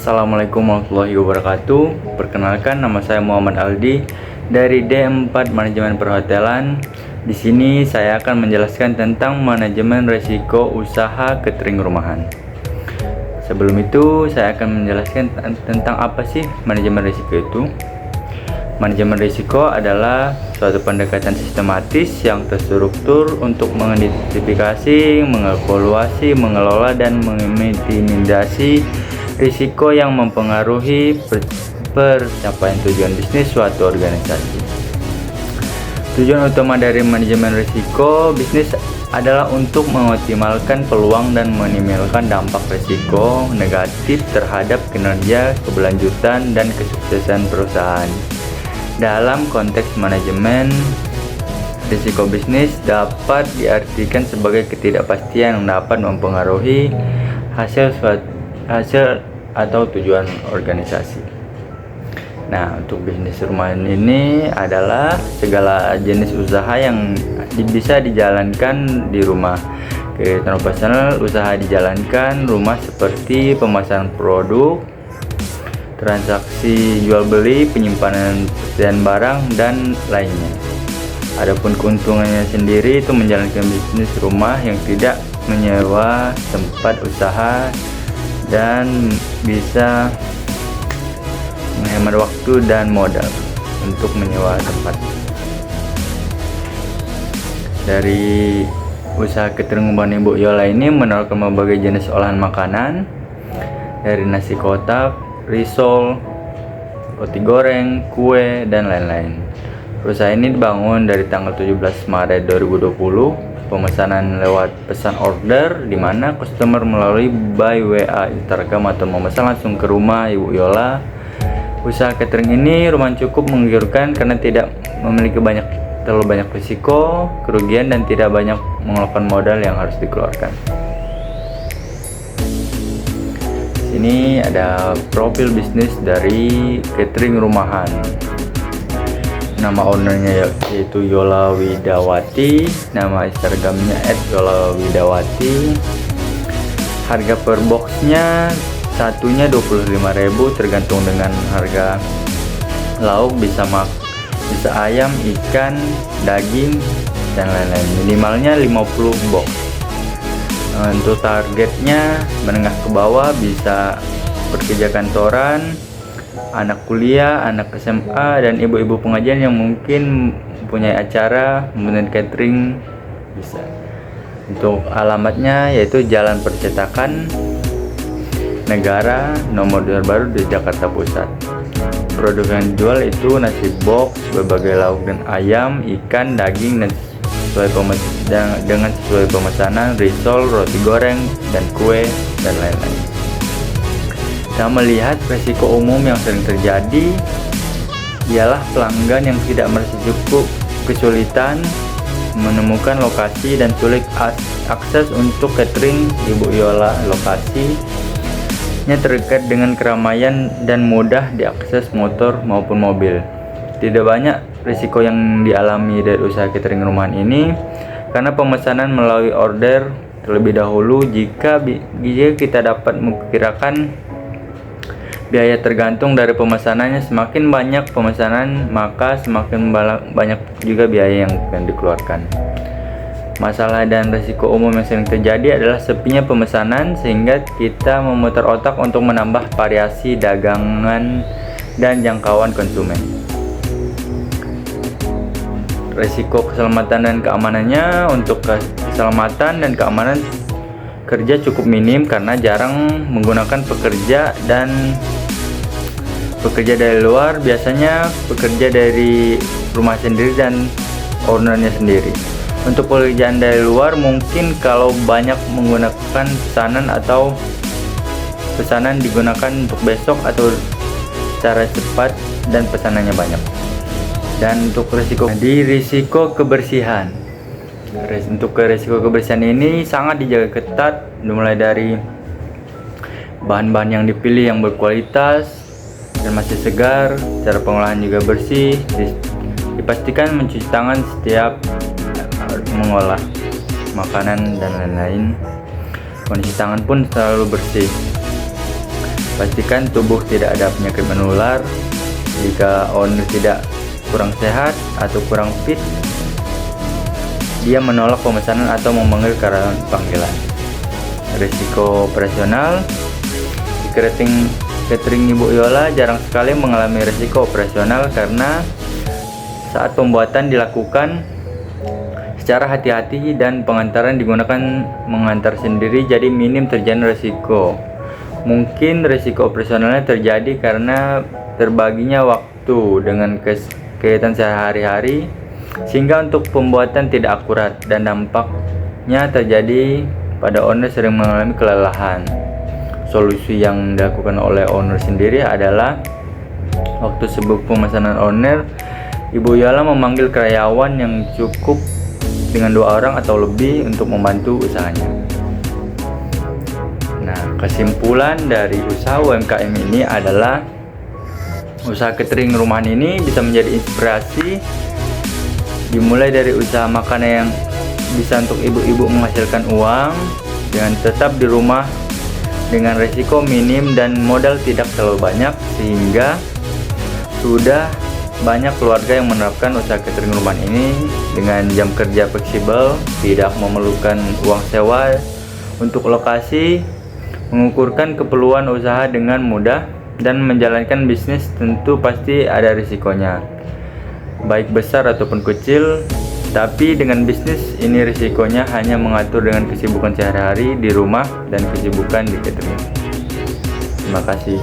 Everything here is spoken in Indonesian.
Assalamualaikum warahmatullahi wabarakatuh. Perkenalkan, nama saya Muhammad Aldi dari D4 Manajemen Perhotelan. Di sini saya akan menjelaskan tentang manajemen risiko usaha catering rumahan. Sebelum itu, saya akan menjelaskan tentang apa sih manajemen risiko itu. Manajemen risiko adalah suatu pendekatan sistematis yang terstruktur untuk mengidentifikasi, mengevaluasi, mengelola, dan memitigasi risiko yang mempengaruhi pencapaian tujuan bisnis suatu organisasi. Tujuan utama dari manajemen risiko bisnis adalah untuk mengoptimalkan peluang dan meminimalkan dampak risiko negatif terhadap kinerja, keberlanjutan, dan kesuksesan perusahaan. Dalam konteks manajemen risiko bisnis dapat diartikan sebagai ketidakpastian yang dapat mempengaruhi hasil atau tujuan organisasi. Nah, untuk bisnis rumahan ini adalah segala jenis usaha yang bisa dijalankan di rumah. Kegiatan operasional usaha dijalankan rumah seperti pemasaran produk, transaksi jual beli, penyimpanan dan barang, dan lainnya. Adapun keuntungannya sendiri itu menjalankan bisnis rumah yang tidak menyewa tempat usaha dan bisa menghemat waktu dan modal untuk menyewa tempat. Dari usaha catering rumahan Ibu Yola ini menawarkan berbagai jenis olahan makanan dari nasi kotak, risol, roti goreng, kue, dan lain-lain. Perusahaan ini dibangun dari tanggal 17 Maret 2020, pemesanan lewat pesan order, di mana customer melalui by WA, Instagram, atau memesan langsung ke rumah Ibu Yola. Usaha catering ini rumahan cukup menggiurkan karena tidak memiliki terlalu banyak risiko, kerugian, dan tidak banyak mengeluarkan modal yang harus dikeluarkan. Ini ada profil bisnis dari catering rumahan. Nama ownernya yaitu Yola Widawati, nama Instagramnya @yolawidawati. Harga per boxnya satunya 25.000 tergantung dengan harga lauk, bisa ayam, ikan, daging, dan lain-lain. Minimalnya 50 box. Untuk targetnya menengah ke bawah, bisa pekerja kantoran, anak kuliah, anak SMA, dan ibu-ibu pengajian yang mungkin punya acara membutuhkan catering bisa. Untuk alamatnya yaitu Jalan Percetakan Negara nomor 2 baru di Jakarta Pusat. Produk yang dijual itu nasi box, berbagai lauk dan ayam, ikan, daging, dan dengan sesuai pemesanan, risol, roti goreng, dan kue, dan lain-lain. Kita melihat resiko umum yang sering terjadi ialah pelanggan yang tidak merasa cukup, kesulitan menemukan lokasi, dan sulit akses untuk catering Ibu Yola. Lokasinya terdekat dengan keramaian dan mudah diakses motor maupun mobil. Tidak banyak risiko yang dialami dari usaha catering rumahan ini karena pemesanan melalui order terlebih dahulu. Jika kita dapat memperkirakan biaya tergantung dari pemesanannya, semakin banyak pemesanan maka semakin banyak juga biaya yang akan dikeluarkan. Masalah dan risiko umum yang sering terjadi adalah sepinya pemesanan, sehingga kita memutar otak untuk menambah variasi dagangan dan jangkauan konsumen. Risiko keselamatan dan keamanannya, untuk keselamatan dan keamanan kerja cukup minim karena jarang menggunakan pekerja dari luar, biasanya pekerja dari rumah sendiri dan ownernya sendiri. Untuk pekerjaan dari luar, mungkin kalau banyak menggunakan pesanan digunakan untuk besok atau secara cepat dan pesanannya banyak. Dan untuk risiko kebersihan. Untuk risiko kebersihan ini sangat dijaga ketat, dimulai dari bahan-bahan yang dipilih yang berkualitas dan masih segar, cara pengolahan juga bersih, dipastikan mencuci tangan setiap mengolah makanan dan lain-lain. Kondisi tangan pun selalu bersih. Pastikan tubuh tidak ada penyakit menular. Jika owner tidak kurang sehat atau kurang fit, dia menolak pemesanan atau memanggil karyawan panggilan. Risiko operasional. Catering Ibu Yola jarang sekali mengalami risiko operasional karena saat pembuatan dilakukan secara hati-hati dan pengantaran digunakan mengantar sendiri, jadi minim terjadi risiko. Mungkin risiko operasionalnya terjadi karena terbaginya waktu dengan kegiatan sehari-hari, sehingga untuk pembuatan tidak akurat dan dampaknya terjadi pada owner sering mengalami kelelahan. Solusi yang dilakukan oleh owner sendiri adalah waktu sibuk pemesanan owner, Ibu Yola memanggil karyawan yang cukup dengan 2 orang atau lebih untuk membantu usahanya. Nah, kesimpulan dari usaha UMKM ini adalah usaha catering rumahan ini bisa menjadi inspirasi, dimulai dari usaha makanan yang bisa untuk ibu-ibu menghasilkan uang dengan tetap di rumah dengan risiko minim dan modal tidak terlalu banyak, sehingga sudah banyak keluarga yang menerapkan usaha catering rumahan ini dengan jam kerja fleksibel, tidak memerlukan uang sewa untuk lokasi, mengukurkan keperluan usaha dengan mudah, dan menjalankan bisnis tentu pasti ada risikonya, baik besar ataupun kecil. Tapi dengan bisnis ini risikonya hanya mengatur dengan kesibukan sehari-hari di rumah dan kesibukan di catering. Terima kasih.